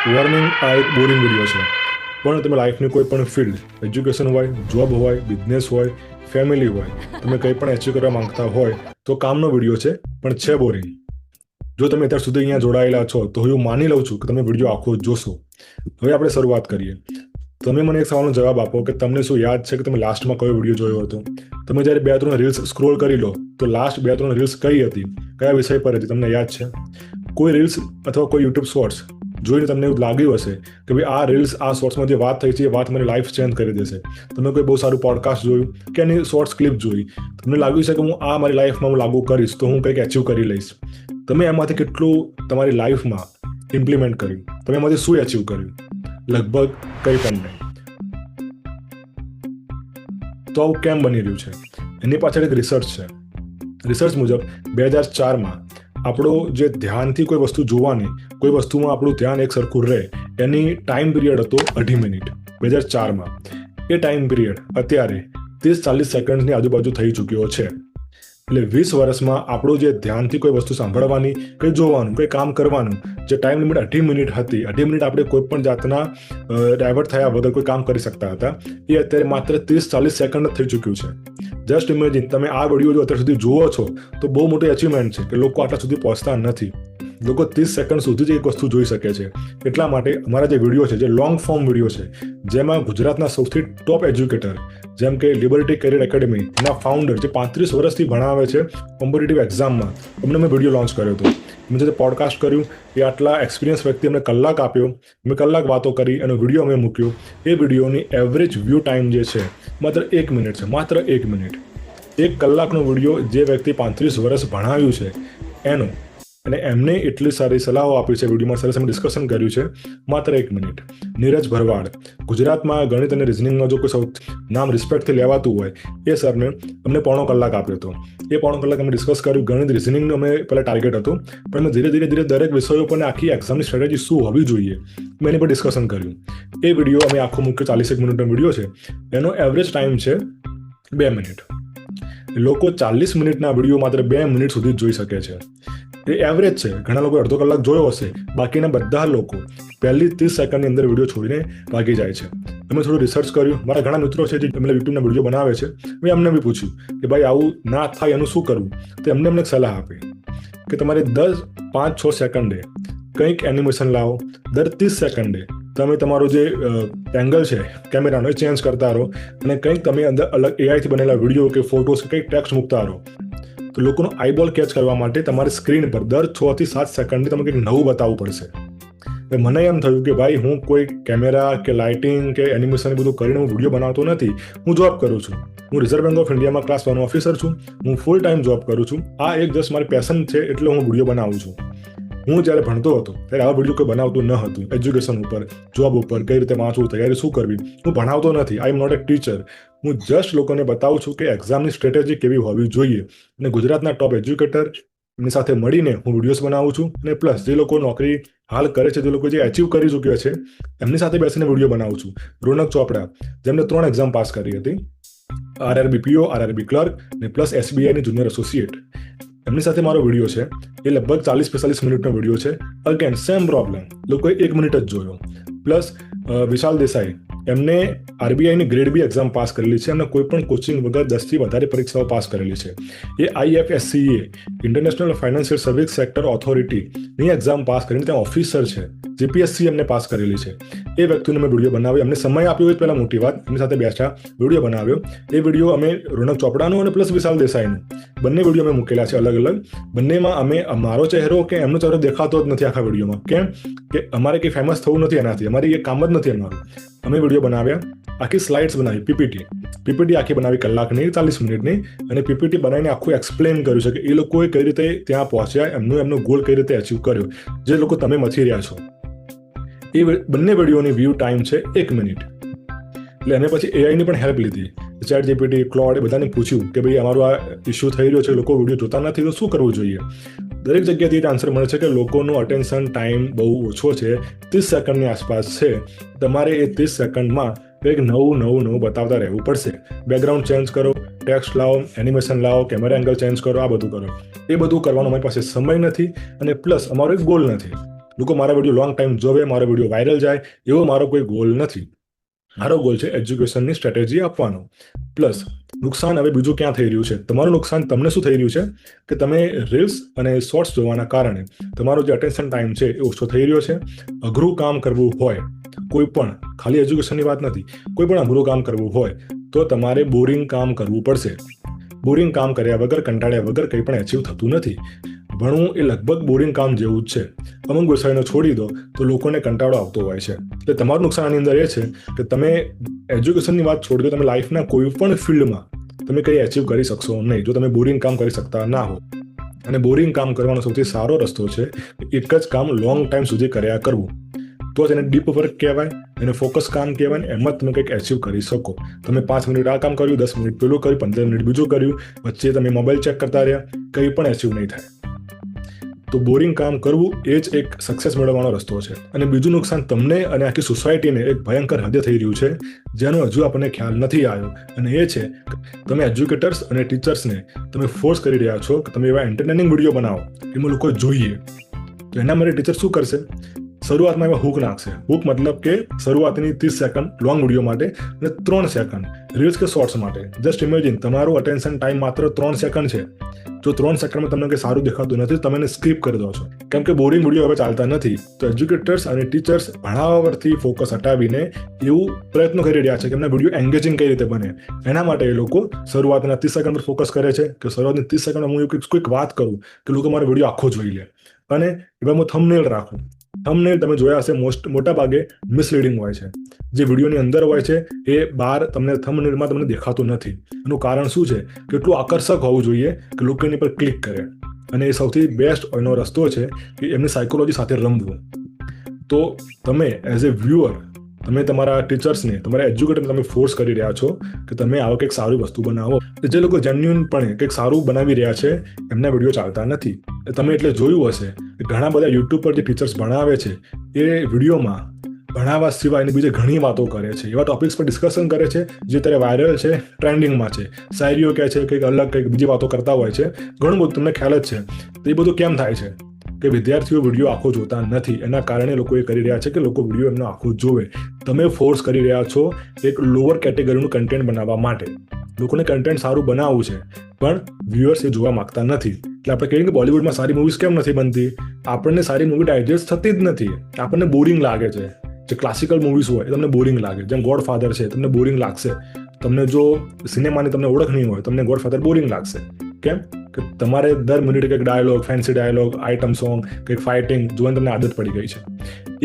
Warning, આ એક boring video છે, પણ તમે લાઈફની કોઈ પણ ફિલ્ડ, એજ્યુકેશન હોય, જોબ હોય, બિઝનેસ હોય, ફેમિલી હોય, તમે કંઈ પણ એચીવ કરવા માંગતા હોય તો કામનો વિડીયો છે, પણ છે બોરિંગ. જો તમે અત્યાર સુધી અહીંયા જોડાયેલા છો તો હું માની લઉં છું કે તમે વિડીયો આખો જોશો. હવે આપણે શરૂઆત કરીએ. તમે મને એક સવાલનો જવાબ આપો કે તમને શું યાદ છે કે તમે લાસ્ટમાં કયો વિડીયો જોયો હતો? તમે જ્યારે 2-3 રીલ્સ સ્ક્રોલ કરી લો તો લાસ્ટ 2-3 રીલ્સ કઈ હતી, કયા વિષય પર હતી, તમને યાદ છે? કોઈ રીલ્સ અથવા કોઈ યુટ્યુબ શોર્ટ્સ જોઈને તમને એવું લાગ્યું હશે કે ભાઈ આ રીલ્સ, આ શોર્ટ્સમાં જે વાત થઈ છે એ વાત મારી લાઈફ ચેન્જ કરી દેશે. તમે કોઈ બહુ સારું પોડકાસ્ટ જોયું કે એની શોર્ટ્સ ક્લિપ જોઈ, તમને લાગ્યું છે કે હું આ મારી લાઈફમાં હું લાગુ કરીશ તો હું કંઈક એચીવ કરી લઈશ. તમે એમાંથી કેટલું તમારી લાઈફમાં ઇમ્પ્લિમેન્ટ કર્યું? તમે એમાંથી શું એચીવ કર્યું? લગભગ કંઈ પણ નહીં. તો આવું કેમ બની રહ્યું છે? એની પાછળ એક રિસર્ચ છે. રિસર્ચ મુજબ 2004માં આપણો જે ધ્યાનથી કોઈ વસ્તુ જોવાની, કોઈ વસ્તુમાં આપણું ધ્યાન એક સરખું રહે, એની ટાઈમ પીરિયડ હતો 2.5 મિનિટ 2004માં. એ ટાઈમ પીરિયડ અત્યારે 30-40 સેકન્ડની આજુબાજુ થઈ ચૂક્યો છે. એટલે 20 વર્ષમાં આપણું જે ધ્યાનથી કોઈ વસ્તુ સાંભળવાની, કંઈ જોવાનું, કંઈ કામ કરવાનું, જે ટાઈમ લિમિટ 2.5 મિનિટ હતી, 2.5 મિનિટ આપણે કોઈ પણ જાતના ડાયવર્ટ થયા વગર કોઈ કામ કરી શકતા હતા, એ અત્યારે માત્ર 30-40 સેકન્ડ થઈ ચૂક્યું છે. જસ્ટ ઇમેજિન, તમે આ વિડીયો જો અત્યાર સુધી જુઓ છો તો બહુ મોટી અચીવમેન્ટ છે કે લોકો આટલા સુધી પહોંચતા નથી. લોકો 30 સેકન્ડ સુધી જ એક વસ્તુ જોઈ શકે છે. એટલા માટે અમારા જે વિડીયો છે, જે લોંગ ફોર્મ વિડીયો છે, જેમાં ગુજરાતના સૌથી ટોપ એજ્યુકેટર જેમ કે લિબર્ટી કરિયર એકેડમી એના ફાઉન્ડર જે 35 વર્ષથી ભણાવે છે કોમ્પિટિટિવ એક્ઝામમાં, એમને મેં વિડીયો લોન્ચ કર્યો હતો. એમને જે પોડકાસ્ટ કર્યું એ આટલા એક્સપિરિયન્સ વ્યક્તિ અમને કલાક આપ્યો, મેં કલાક વાતો કરી, એનો વિડીયો અમે મૂક્યો. એ વિડીયોની એવરેજ વ્યૂ ટાઈમ જે છે માત્ર 1 મિનિટ છે. માત્ર 1 મિનિટ. 1 કલાકનો વિડીયો જે વ્યક્તિ 35 વર્ષ ભણાવ્યું છે એનો, અને એમને એટલી સારી સલાહો આપી છે, વિડીયોમાં સરસ અમે ડિસ્કશન કર્યું છે, માત્ર 1 મિનિટ. નીરજ ભરવાડ, ગુજરાતમાં ગણિત અને રિઝનિંગમાં જો કોઈ સૌથી નામ રિસ્પેક્ટથી લેવાતું હોય, એ સરને અમને 1.5 કલાક આપ્યો હતો. એ 1.5 કલાક અમે ડિસ્કસ કર્યું. ગણિત રિઝનિંગનો અમે પહેલાં ટાર્ગેટ હતું, પણ અમે ધીરે ધીરે દરેક વિષયો પર આખી એક્ઝામની સ્ટ્રેટેજી શું હોવી જોઈએ મેં એની પર ડિસ્કશન કર્યું. એ વિડીયો અમે આખો મૂક્યો. 41 મિનિટનો વિડીયો છે. એનો એવરેજ ટાઈમ છે 2 મિનિટ. લોકો 40 મિનિટના વિડીયો માત્ર 2 મિનિટ સુધી જોઈ શકે છે. એ એવરેજ છે. ઘણા લોકો અડધો કલાક જોયો હશે, બાકીના બધા લોકો પહેલી 30 સેકન્ડની અંદર વિડીયો છોડીને ભાગી જાય છે. અમે થોડું રિસર્ચ કર્યું. મારા ઘણા મિત્રો છે જે એમને યુટ્યુબના વિડીયો બનાવે છે, મેં એમને બી પૂછ્યું કે ભાઈ આવું ના થાય એનું શું કરવું? તો એમને એક સલાહ આપી કે તમારે 5-6 સેકન્ડે કંઈક એનિમેશન લાવો. દર 30 સેકન્ડે તમે તમારો જે એંગલ છે કેમેરાનો એ ચેન્જ કરતા રહો, અને કંઈક તમે અંદર અલગ એઆઈથી બનેલા વિડીયો કે ફોટોસ કે કંઈક ટેક્સ્ટ મૂકતા રહો. તો લોકોનો આઈબોલ કેચ કરવા માટે તમારી સ્ક્રીન પર દર 6 થી 7 સેકન્ડથી તમે કંઈક નવું બતાવવું પડશે. મને એમ થયું કે ભાઈ હું કોઈ કેમેરા કે લાઇટિંગ કે એનિમેશન બધું કરીને હું વિડીયો બનાવતો નથી. હું જોબ કરું છું. હું રિઝર્વ બેંક ઓફ ઇન્ડિયામાં ક્લાસ 1 ઓફિસર છું. હું ફૂલ ટાઈમ જોબ કરું છું. આ એક જસ્ટ મારી પેશન છે, એટલે હું વિડીયો બનાવું છું. હું જ્યારે ભણતો હતો ત્યારે આવા વિડીયો કોઈ બનાવતું ન હતું. એજ્યુકેશન ઉપર, જોબ ઉપર, કઈ રીતે વાંચવું, તૈયારી શું કરવી, હું ભણાવતો નથી. આઈ એમ નોટ એ ટીચર. હું જસ્ટ લોકોને બતાવું છું કે એક્ઝામની સ્ટ્રેટેજી કેવી હોવી જોઈએ. અને ગુજરાતના ટોપ એજ્યુકેટર એમની સાથે મળીને હું વિડીયોઝ બનાવું છું. અને પ્લસ જે લોકો નોકરી હાલ કરે છે, જે લોકો જે એચીવ કરી ચૂક્યા છે, એમની સાથે બેસીને વિડીયો બનાવું છું. રોનક ચોપડા, જેમને 3 એક્ઝામ પાસ કરી હતી, RRB PO, RRB ક્લર્ક અને પ્લસ SBIની જુનિયર એસોસિએટ, એમની સાથે મારો વિડીયો છે. એ લગભગ 40-45 મિનિટનો વિડીયો છે. અગેન સેમ પ્રોબ્લેમ, લોકોએ 1 મિનિટ જ જોયો. પ્લસ વિશાલ દેસાઈ, એમને RBIની ગ્રેડ બી એક્ઝામ પાસ કરેલી છે. એમને કોઈ પણ કોચિંગ વગર 10થી વધારે પરીક્ષાઓ પાસ કરેલી છે. એ IFSCA, international financial service sector ઓથોરિટીની એક્ઝામ પાસ કરીને ત્યાં ઓફિસર છે. GPSC એમને પાસ કરેલી છે. એ વ્યક્તિને મેં વિડીયો બનાવ્યો. એમને સમય આપ્યો, એ પહેલાં મોટી વાત. એમની સાથે બેઠા વિડીયો બનાવ્યો. એ વિડીયો અમે રોનક ચોપડાનો અને પ્લસ વિશાલ દેસાઈનો બંને વિડીયો અમે મૂકેલા છે અલગ અલગ. બંનેમાં અમે મારો ચહેરો કે એમનો ચહેરો દેખાતો જ નથી આખા વિડીયોમાં. કેમ કે અમારે કંઈ ફેમસ થવું નથી એનાથી. અમારી એ કામ જ નથી અમારું. અમે વિડીયો બનાવ્યા, આખી સ્લાઇડ્સ બનાવી, પીપીટી આખી બનાવી કલાકની, 40 મિનિટની. અને પીપીટી બનાવીને આખું એક્સપ્લેન કર્યું છે કે એ લોકોએ કઈ રીતે ત્યાં પહોંચ્યા, એમનો ગોલ કઈ રીતે અચીવ કર્યો, જે લોકો તમે મથી રહ્યા છો. એ બંને વિડીયોની વ્યૂ ટાઈમ છે 1 મિનિટ. એટલે અમે પછી એઆઈની પણ હેલ્પ લીધી. ChatGPT, ક્લોડ, એ બધાને પૂછ્યું કે ભાઈ અમારો આ ઇશ્યુ થઈ રહ્યો છે, લોકો વિડીયો જોતા નથી, તો શું કરવું જોઈએ? દરેક જગ્યાથી એક આન્સર મળે છે કે લોકોનો અટેન્શન ટાઈમ બહુ ઓછો છે, 30 સેકન્ડની આસપાસ છે. તમારે એ 30 સેકન્ડમાં કંઈક નવું બતાવતા રહેવું પડશે. બેકગ્રાઉન્ડ ચેન્જ કરો, ટેક્સ્ટ લાવો, એનિમેશન લાવો, કેમેરા એંગલ ચેન્જ કરો, આ બધું કરો. એ બધું કરવાનો અમારી પાસે સમય નથી, અને પ્લસ અમારો એક ગોલ નથી. લોકો મારા વિડીયો લોંગ ટાઈમ જોવે, મારો વિડીયો વાયરલ જાય, એવો મારો કોઈ ગોલ નથી. મારો ગોલ છે એજ્યુકેશનની સ્ટ્રેટેજી આપવાનો. પ્લસ નુકસાન હવે બીજું ક્યાં થઈ રહ્યું છે? તમારું નુકસાન તમને શું થઈ રહ્યું છે કે તમે રીલ્સ અને શોર્ટ્સ જોવાના કારણે તમારો જે અટેન્શન ટાઈમ છે એ ઓછો થઈ રહ્યો છે. અઘરું કામ કરવું હોય, કોઈ પણ, ખાલી એજ્યુકેશનની વાત નથી, કોઈ પણ અઘરું કામ કરવું હોય તો તમારે બોરિંગ કામ કરવું પડશે. બોરિંગ કામ કર્યા વગર, કંટાળ્યા વગર કંઈ પણ એચીવ થતું નથી. ભણવું એ લગભગ બોરિંગ કામ જેવું જ છે. અમુક વિષયનો છોડી દો તો લોકોને કંટાળો આવતો હોય છે. એટલે તમારું નુકસાન આની અંદર એ છે કે તમે એજ્યુકેશનની વાત છોડી દો, તમે લાઈફના કોઈ પણ ફિલ્ડમાં તમે કંઈ એચીવ કરી શકશો નહીં જો તમે બોરિંગ કામ કરી શકતા ના હો. અને બોરિંગ કામ કરવાનો સૌથી સારો રસ્તો છે એક જ કામ લોંગ ટાઈમ સુધી કર્યા કરવું. તો જ એને ડીપ વર્ક કહેવાય, એને ફોકસ કામ કહેવાય. એમાં તમે કંઈક એચીવ કરી શકો. તમે 5 મિનિટ આ કામ કર્યું, 10 મિનિટ પેલું કર્યું, 15 મિનિટ બીજું કર્યું, વચ્ચે તમે મોબાઈલ ચેક કરતા રહ્યા, કંઈ પણ એચીવ નહીં થાય. તો બોરિંગ કામ કરવું એ જ એક સક્સેસ મેળવવાનો રસ્તો છે. અને બીજું નુકસાન તમને અને આખી સોસાયટીને એક ભયંકર હદે થઈ રહ્યું છે જેનો હજુ આપણને ખ્યાલ નથી આવ્યો. અને એ છે તમે એજ્યુકેટર્સ અને ટીચર્સને તમે ફોર્સ કરી રહ્યા છો કે તમે એવા એન્ટરટેનિંગ વિડીયો બનાવો એમાં લોકો જોઈએ. તો એના માટે ટીચર શું કરશે? શરૂઆતમાં એમાં હૂક નાખશે. હૂક મતલબ કે શરૂઆતની 30 સેકન્ડ લોંગ વિડીયો માટે અને 3 સેકન્ડ રીલ્સ કે શોર્ટ્સ માટે. જસ્ટ ઇમેજિન, તમારું અટેન્શન ટાઈમ માત્ર 3 સેકન્ડ છે. જો 3 સેકન્ડમાં તમને કંઈ સારું દેખાતું નથી, તમે એને સ્કીપ કરી દો છો કેમ કે બોરિંગ વિડીયો હવે ચાલતા નથી. તો એજ્યુકેટર્સ અને ટીચર્સ ભણાવવા પરથી ફોકસ હટાવીને એવું પ્રયત્નો કરી રહ્યા છે કે એમના વિડીયો એન્ગેજિંગ કઈ રીતે બને. એના માટે એ લોકો શરૂઆતના 30 સેકન્ડ પર ફોકસ કરે છે કે શરૂઆતની 30 સેકન્ડમાં હું કોઈક વાત કરું કે લોકો મારો વિડીયો આખો જોઈ લે. અને એવા હું થંબનેલ રાખું. થંબનેલ તમે જોયા હશે મોટા ભાગે મિસલીડિંગ હોય છે. જે વિડીયોની અંદર હોય છે એ બહાર તમને થંબનેલમાં તમને દેખાતું નથી. એનું કારણ શું છે? કેટલું આકર્ષક હોવું જોઈએ કે લોકો એની પર ક્લિક કરે. અને એ સૌથી બેસ્ટ એનો રસ્તો છે કે એમની સાયકોલોજી સાથે રમવું. તો તમે એઝ એ વ્યુઅર, તમે તમારા ટીચર્સને, તમારા એજ્યુકેટરને તમે ફોર્સ કરી રહ્યા છો કે તમે આવો કંઈક સારી વસ્તુ બનાવો. જે લોકો જેન્યુઇનપણે કંઈક સારું બનાવી રહ્યા છે એમના વિડીયો ચાલતા નથી. તમે એટલે જોયું હશે કે ઘણા બધા યુટ્યુબ પર જે ટીચર્સ ભણાવે છે એ વિડીયોમાં ભણાવવા સિવાયની બીજી ઘણી વાતો કરે છે. એવા ટોપિક્સ પર ડિસ્કશન કરે છે જે અત્યારે વાયરલ છે, ટ્રેન્ડિંગમાં છે. શાયરીઓ કહે છે, કંઈક અલગ કંઈક બીજી વાતો કરતા હોય છે. ઘણું બધું તમને ખ્યાલ જ છે. તો એ બધું કેમ થાય છે કે વિદ્યાર્થીઓ વિડીયો આખો જોતા નથી. એના કારણે લોકો એ કરી રહ્યા છે કે લોકો વિડીયો એમનો આખો જોવે. તમે ફોર્સ કરી રહ્યા છો એક લોઅર કેટેગરીનું કન્ટેન્ટ બનાવવા માટે. લોકોને કન્ટેન્ટ સારું બનાવવું છે પણ વ્યુઅર્સ એ જોવા માંગતા નથી. એટલે આપણે કહીએ કે બોલિવૂડમાં સારી મૂવીઝ કેમ નથી બનતી? આપણને સારી મૂવી ડાયજેસ્ટ થતી જ નથી. આપણને બોરિંગ લાગે છે. જે ક્લાસિકલ મૂવીઝ હોય એ તમને બોરિંગ લાગે. જેમ ગોડફાધર છે, તમને બોરિંગ લાગશે. તમને જો સિનેમાની તમને ઓળખ નહીં હોય, તમને ગોડફાધર બોરિંગ લાગશે. કેમ કે તમારે દર મિનિટે કંઈક dialogue, fancy dialogue, item song, કંઈક ફાઇટિંગ જોવાની તમને આદત પડી ગઈ છે.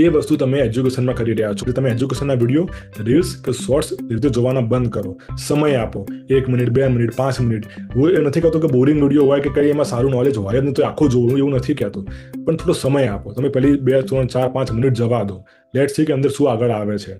એ વસ્તુ તમે એજ્યુકેશનમાં કરી રહ્યા છો કે તમે એજ્યુકેશનના વિડીયો, રીલ્સ કે શોર્ટ્સ રીતે જોવાના બંધ કરો. સમય આપો. 1 મિનિટ, 2 મિનિટ, 5 મિનિટ. હું એ નથી કહેતો કે બોરિંગ વિડીયો હોય કે કંઈ એમાં સારું નોલેજ હોય જ નહીં તો આખો જોવું, એવું નથી કહેતો. પણ થોડો સમય આપો. તમે પહેલી 2, 3, 4, 5 મિનિટ જવા દો. લેટ્સ સી કે અંદર શું આગળ આવે છે.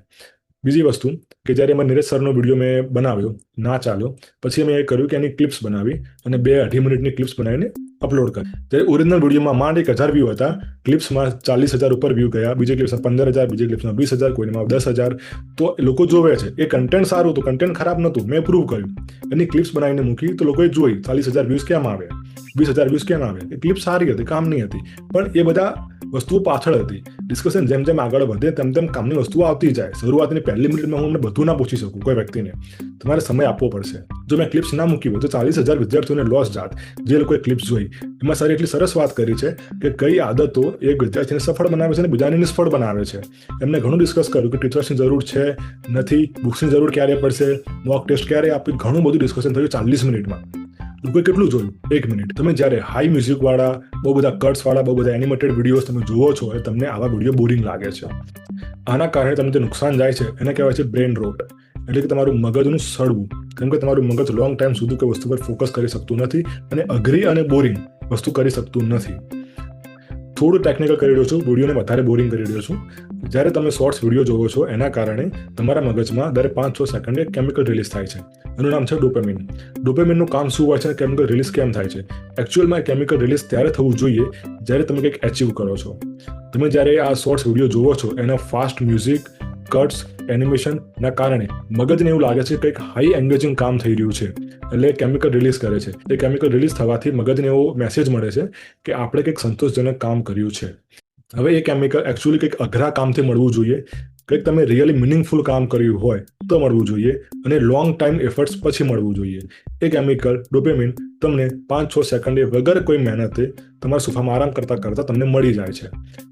બીજી વસ્તુ કે જ્યારે એમાં નીરજ સરનો વિડીયો મેં બનાવ્યો, ના ચાલ્યો, પછી મેં એ કર્યું કે એની ક્લિપ્સ બનાવી અને 2-2.5 મિનિટની ક્લિપ્સ બનાવીને અપલોડ કરી. ત્યારે ઓરિજિનલ વિડીયોમાં માંડ 1000 વ્યૂ હતા, ક્લિપ્સમાં 40,000 ઉપર વ્યૂ ગયા, બીજી ક્લિપ્સમાં 15,000, બીજી ક્લિપ્સમાં 20,000, કોઈમાં 10,000. તો લોકો જોવે છે. એ કન્ટેન્ટ સારું હતું, કન્ટેન્ટ ખરાબ નહોતું. મેં પ્રૂવ કર્યું. એની ક્લિપ્સ બનાવીને મૂકી તો લોકોએ જોઈ. 40,000 વ્યૂઝ કેમ આવે, 20,000 વ્યૂઝ કેમ આવે? એ ક્લિપ સારી હતી, કામની હતી. પણ એ બધા વસ્તુઓ પાછળ હતી. ડિસ્કશન જેમ જેમ આગળ વધે તેમ તેમ કામની વસ્તુઓ આવતી જાય. શરૂઆતની પહેલી મિનિટમાં હું અમને બધું ના પૂછી શકું કોઈ વ્યક્તિને. તમારે સમય આપવો પડશે. જો મેં ક્લિપ્સ ના મૂકી હોય તો 40,000 વિદ્યાર્થીઓને લોસ જાત. જે લોકોએ ક્લિપ્સ જોઈ એમાં સર એટલી સરસ વાત કરી છે કે કઈ આદતો એક વિદ્યાર્થીને સફળ બનાવે છે અને બીજાને નિષ્ફળ બનાવે છે. એમને ઘણું ડિસ્કસ કર્યું કે ટીચર્સની જરૂર છે, નથી, બુક્સની જરૂર ક્યારે પડશે, મોક ટેસ્ટ ક્યારે આપી. ઘણું બધું ડિસ્કશન થયું 40 મિનિટમાં. લોકોએ કેટલું જોયું? 1 મિનિટ. તમે જ્યારે હાઈ મ્યુઝિકવાળા, બહુ બધા કટ્સવાળા, બહુ બધા એનિમેટેડ વિડીયોઝ તમે જુઓ છો એ તમને આવા વિડીયો બોરિંગ લાગે છે. આના કારણે તમને જે નુકસાન જાય છે એને કહેવાય છે બ્રેન રોટ. એટલે કે તમારું મગજનું સડવું. કેમ કે તમારું મગજ લોંગ ટાઈમ સુધી કોઈ વસ્તુ પર ફોકસ કરી શકતું નથી અને અઘરી અને બોરિંગ વસ્તુ કરી શકતું નથી. થોડું ટેકનિકલ કરી રહ્યો છું, વિડીયોને વધારે બોરિંગ કરી રહ્યો છું. જ્યારે તમે શોર્ટ્સ વિડીયો જોવો છો એના કારણે તમારા મગજમાં દર 5-6 સેકન્ડે કેમિકલ રિલીઝ થાય છે. એનું નામ છે ડોપામિન. ડોપામિનનું કામ શું હોય છે? કેમિકલ રિલીઝ કેમ થાય છે? એકચ્યુઅલમાં કેમિકલ રિલીઝ ત્યારે થવું જોઈએ જ્યારે તમે કંઈક એચીવ કરો છો. તમે જ્યારે આ શોર્ટ્સ વિડીયો જોવો છો એના ફાસ્ટ મ્યુઝિક, કટ્સ, એનિમેશનના કારણે મગજને એવું લાગે છે કંઈક હાઈ એન્ગેજિંગ કામ થઈ રહ્યું છે. એટલે કેમિકલ રિલીઝ કરે છે. એ કેમિકલ રિલીઝ થવાથી મગજને એવો મેસેજ મળે છે કે આપણે કંઈક સંતોષજનક કામ કર્યું છે. હવે એ કેમિકલ એકચ્યુઅલી કંઈક અઘરા કામથી મળવું જોઈએ, કંઈક તમે રિયલી મિનિંગફુલ કામ કર્યું હોય તો મળવું જોઈએ, અને લોંગ ટાઈમ એફર્ટ્સ પછી મળવું જોઈએ. એ કેમિકલ ડોપામિન તમને 5-6 સેકન્ડે વગર કોઈ મહેનતે તમારા સોફામાં આરામ કરતા કરતા તમને મળી જાય છે.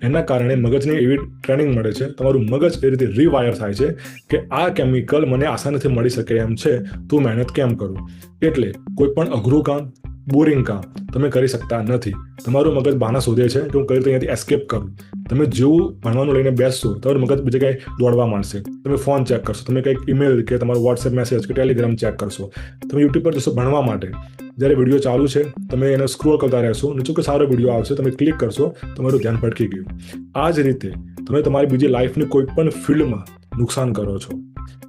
એના કારણે મગજને એવી ટ્રેનિંગ મળે છે, તમારું મગજ એ રીતે રીવાયર થાય છે કે આ કેમિકલ મને આસાનીથી મળી શકે એમ છે, તો મહેનત કેમ કરું. એટલે કોઈ પણ અઘરું કામ, બોરિંગ કામ તમે કરી શકતા નથી. તમારું મગજ બહાના શોધે છે કે હું કઈ રીતે અહીંયાથી એસ્કેપ કરું. તમે જેવું ભણવાનું લઈને બેસશો તમારું મગજ બીજે કંઈ દોડવા માંડશે. તમે ફોન ચેક કરશો, તમે કંઈક ઈમેલ કે તમારું વોટ્સએપ મેસેજ કે ટેલિગ્રામ ચેક કરશો, તમે યુટ્યુબ પર જશો ભણવા માટે. જ્યારે વિડીયો ચાલુ છે તમે એને સ્ક્રોલ કરતા રહેશો, નીચે કોઈ સારો વિડીયો આવશે, તમે ક્લિક કરશો, તમારું ધ્યાન ભટકી ગયું. આ જ રીતે તમે તમારી બીજી લાઈફની કોઈ પણ ફિલ્ડમાં નુકસાન કરો છો.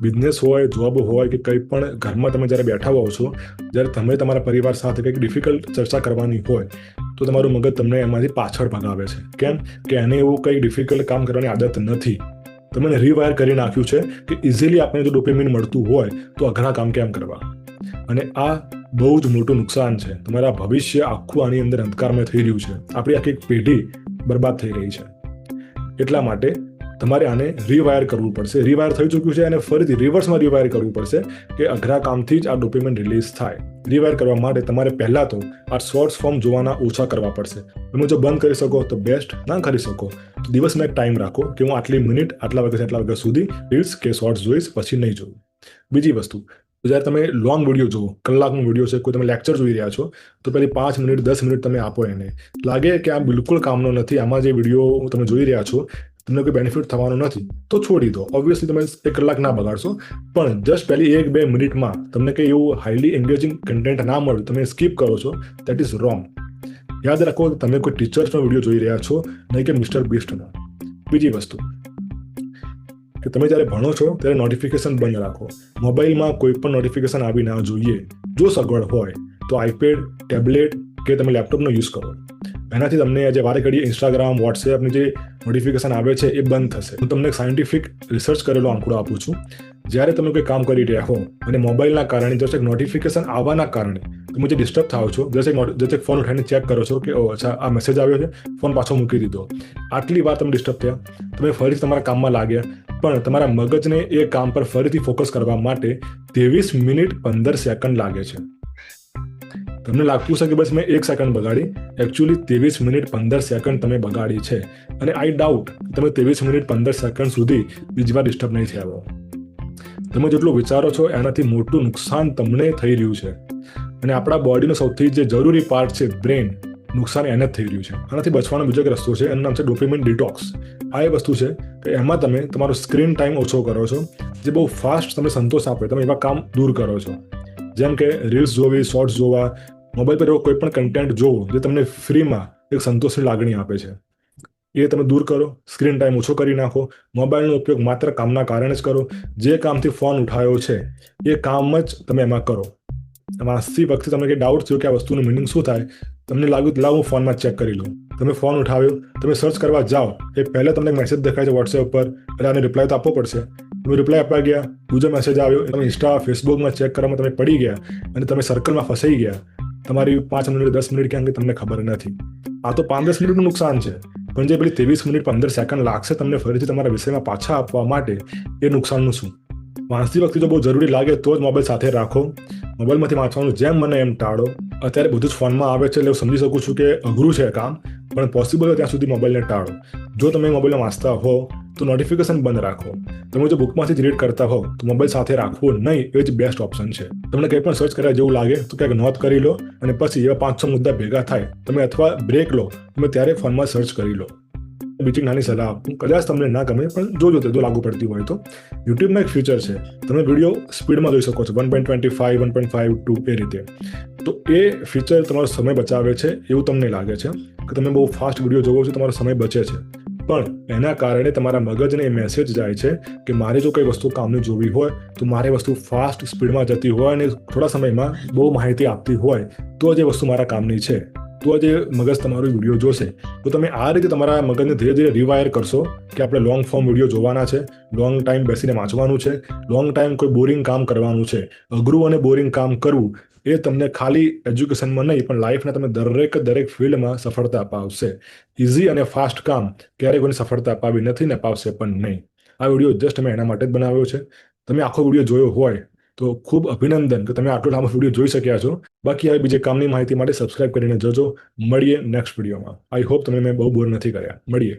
બિઝનેસ હોય, જોબ હોય કે કંઈ પણ, ઘરમાં તમે જ્યારે બેઠા હોવ છો, જ્યારે તમે તમારા પરિવાર સાથે કંઈક ડિફિકલ્ટ ચર્ચા કરવાની હોય તો તમારું મગજ તમને એમાંથી પાછળ ભગાવે છે. કેમ કે એને એવું કંઈ ડિફિકલ્ટ કામ કરવાની આદત નથી. તમને રીવાયર કરી નાખ્યું છે કે ઇઝીલી આપણે જો ડોપામિન મળતું હોય તો અઘરા કામ કેમ કરવા. અને આ બહુ જ મોટું નુકસાન છે. તમારા ભવિષ્ય આખું આની અંદર અંધકારમય થઈ રહ્યું છે. આપણી આખી પેઢી બરબાદ થઈ રહી છે. એટલા માટે તમારે આને રીવાયર કરવું પડશે. રીવાયર થઈ ચૂક્યું છે અને ફરીથી રિવર્સમાં રીવાયર કરવું પડશે કે અઘરા કામથી જ આ ડોપામિન રિલીઝ થાય. રીવાયર કરવા માટે તમારે પહેલાં તો આ શોર્ટ્સ ફોર્મ જોવાના ઓછા કરવા પડશે. તમે જો બંધ કરી શકો તો બેસ્ટ, ના કરી શકો તો દિવસમાં એક ટાઈમ રાખો કે હું આટલી મિનિટ આટલા વાગ્યા સુધી રીલ્સ કે શોર્ટ્સ જોઈશ, પછી નહીં જોઉં. બીજી વસ્તુ, જ્યારે તમે લોંગ વિડીયો જુઓ, કલાકનો વિડીયો છે, કોઈ તમે લેક્ચર જોઈ રહ્યા છો, તો પહેલી 5 મિનિટ 10 મિનિટ તમે આપો એને. લાગે કે આ બિલકુલ કામનો નથી, આમાં જે વિડીયો તમે જોઈ રહ્યા છો તમને કોઈ બેનિફિટ થવાનો નથી, તો છોડી દો. ઓબ્વિયસલી તમે 1 કલાક ના બગાડશો, પણ જસ્ટ પહેલી 1-2 મિનિટમાં તમને કંઈ એવું હાઈલી એન્ગેજિંગ કન્ટેન્ટ ના મળ્યું, તમે સ્કીપ કરો છો, દેટ ઇઝ રોંગ. યાદ રાખો તમે કોઈ ટીચર્સનો વિડીયો જોઈ રહ્યા છો, નહીં કે મિસ્ટર બીસ્ટનો. બીજી વસ્તુ કે તમે જ્યારે ભણો છો ત્યારે નોટિફિકેશન બંધ રાખો. મોબાઈલમાં કોઈ પણ નોટિફિકેશન આવી ના જોઈએ. જો સગવડ હોય તો આઈપેડ, ટેબ્લેટ કે તમે લેપટોપનો યુઝ કરો. એનાથી તમને જે વારે ઘડીએ ઇન્સ્ટાગ્રામ, વોટ્સએપની જે નોટિફિકેશન આવે છે એ બંધ થશે. હું તમને એક સાયન્ટિફિક રિસર્ચ કરેલો આંકડો આપું છું. જ્યારે તમે કોઈ કામ કરી રહ્યા હો અને મોબાઈલના કારણે જશે નોટિફિકેશન આવવાના કારણે તમે જે ડિસ્ટર્બ થાવ છો, જશે ફોન ઉઠાવીને ચેક કરો છો કે ઓ અચ્છા આ મેસેજ આવ્યો છે, ફોન પાછો મૂકી દીધો. આટલી વાર તમે ડિસ્ટર્બ થયા, તમે ફરીથી તમારા કામમાં લાગ્યા, પણ તમારા મગજને એ કામ પર ફરીથી ફોકસ કરવા માટે 23 મિનિટ 15 સેકન્ડ લાગે છે. તમને લાગતું છે કે બસ મેં 1 સેકન્ડ બગાડી, એકચ્યુઅલી 23 મિનિટ 15 સેકન્ડ તમે બગાડી છે. અને આઈ ડાઉટ તમે 23 મિનિટ 15 સેકન્ડ સુધી બીજી વાર ડિસ્ટર્બ નહીં થયા. તમે જેટલું વિચારો છો એનાથી મોટું નુકસાન તમને થઈ રહ્યું છે. અને આપણા બોડીનો સૌથી જે જરૂરી પાર્ટ છે બ્રેન, નુકસાન એને જ થઈ રહ્યું છે. આનાથી બચવાનો બીજો એક રસ્તો છે, એનું નામ છે ડોપામિન ડિટોક્સ. આ એ વસ્તુ છે કે એમાં તમે તમારો સ્ક્રીન ટાઈમ ઓછો કરો છો, જે બહુ ફાસ્ટ તમને સંતોષ આપે, તમે એવા કામ દૂર કરો છો. જેમ કે રીલ્સ જોવી, શોર્ટ્સ જોવા, મોબાઈલ પર એવો કોઈ પણ કન્ટેન્ટ જોવો જે તમને ફ્રીમાં એક સંતોષની લાગણી આપે છે, એ તમે દૂર કરો. સ્ક્રીન ટાઈમ ઓછો કરી નાખો. મોબાઈલનો ઉપયોગ માત્ર કામના કારણે જ કરો. જે કામથી ફોન ઉઠાવ્યો છે એ કામ જ તમે એમાં કરો. વાંચતી વખતે તમને કંઈ ડાઉટ થયો કે આ વસ્તુનું મિનિંગ શું થાય, તમને લાગ્યું લાવ હું ફોનમાં ચેક કરી લઉં. તમે ફોન ઉઠાવ્યો, તમે સર્ચ કરવા જાઓ એ પહેલાં તમને મેસેજ દેખાય છે વોટ્સએપ પર, એટલે આને રિપ્લાય તો આપવો પડશે. તમે રિપ્લાય આપવા ગયા, બીજો મેસેજ આવ્યો, તમે ઇન્સ્ટા, ફેસબુકમાં ચેક કરવામાં તમે પડી ગયા અને તમે સર્કલમાં ફસાઈ ગયા. તમારી 5 મિનિટ 10 મિનિટ ક્યાં ગઈ તમને ખબર નથી. આ તો 5-10 મિનિટનું નુકસાન છે, પણ જે પેલી 23 મિનિટ 15 સેકન્ડ લાગશે તમને ફરીથી તમારા વિષયમાં પાછા આપવા માટે, એ નુકસાનનું શું? વાંચતી વખતે જો બહુ જરૂરી લાગે તો જ મોબાઈલ સાથે રાખો. મોબાઈલમાંથી વાંચવાનું જેમ મને એમ ટાળો. અત્યારે બધું જ ફોનમાં આવે છે એટલે હું સમજી શકું છું કે અઘરું છે કામ, પણ પોસિબલ હોય ત્યાં સુધી મોબાઈલને ટાળો. જો તમે મોબાઈલમાં વાંચતા હો તો નોટિફિકેશન બંધ રાખો. તમે જો બુકમાંથી જ રીડ કરતા હો તો મોબાઈલ સાથે રાખવો નહીં, એ જ બેસ્ટ ઓપ્શન છે. તમને કંઈ પણ સર્ચ કર્યા જેવું લાગે તો ક્યાંક નોટ કરી લો, અને પછી એવા 5-6 મુદ્દા ભેગા થાય તમે અથવા બ્રેક લો, તમે ત્યારે ફોનમાં સર્ચ કરી લો. બીજી નાની સલાહ આપું, કદાચ તમને ના ગમે પણ જોજો જો લાગુ પડતી હોય તો. યુટ્યુબમાં એક ફીચર છે, તમે વિડીયો સ્પીડમાં જોઈ શકો છો, 1.25, 1.52 એ રીતે. તો એ ફીચર તમારો સમય બચાવે છે એવું તમને લાગે છે કે તમે બહુ ફાસ્ટ વિડીયો જોવો છો, તમારો સમય બચે છે, પણ એના કારણે તમારા મગજને એ મેસેજ જાય છે કે મારે જો કઈ વસ્તુ કામની જોવી હોય તો મારે વસ્તુ ફાસ્ટ સ્પીડમાં જતી હોય અને થોડા સમયમાં બહુ માહિતી આપતી હોય તો જે વસ્તુ મારા કામની છે, તો જે મગજ તમારો વિડીયો જોશે. તો તમે આ રીતે તમારા મગજને ધીરે ધીરે રિવાયર કરશો કે આપણે લોંગ ફોર્મ વિડીયો જોવાના છે, લોંગ ટાઈમ બેસીને વાંચવાનું છે, લોંગ ટાઈમ કોઈ બોરિંગ કામ કરવાનું છે. અઘરું અને બોરિંગ કામ કરવું એ તમને ખાલી એજ્યુકેશનમાં નહીં પણ લાઈફના તમે દરેક ફિલ્ડમાં સફળતા અપાવશે. ઇઝી અને ફાસ્ટ કામ ક્યારેય કોઈને સફળતા અપાવી નથી ને અપાવશે પણ નહીં. આ વિડીયો જસ્ટ મેં એના માટે જ બનાવ્યો છે. તમે આખો વિડીયો જોયો હોય તો ખૂબ અભિનંદન કે તમે આટલો લાંબો વિડીયો જોઈ શક્યા છો. બાકી હવે બીજે કામની માહિતી માટે સબસ્ક્રાઇબ કરીને જજો. મળીએ નેક્સ્ટ વિડીયોમાં. આઈ હોપ તમે મેં બહુ બોર નથી કર્યા. મળીએ.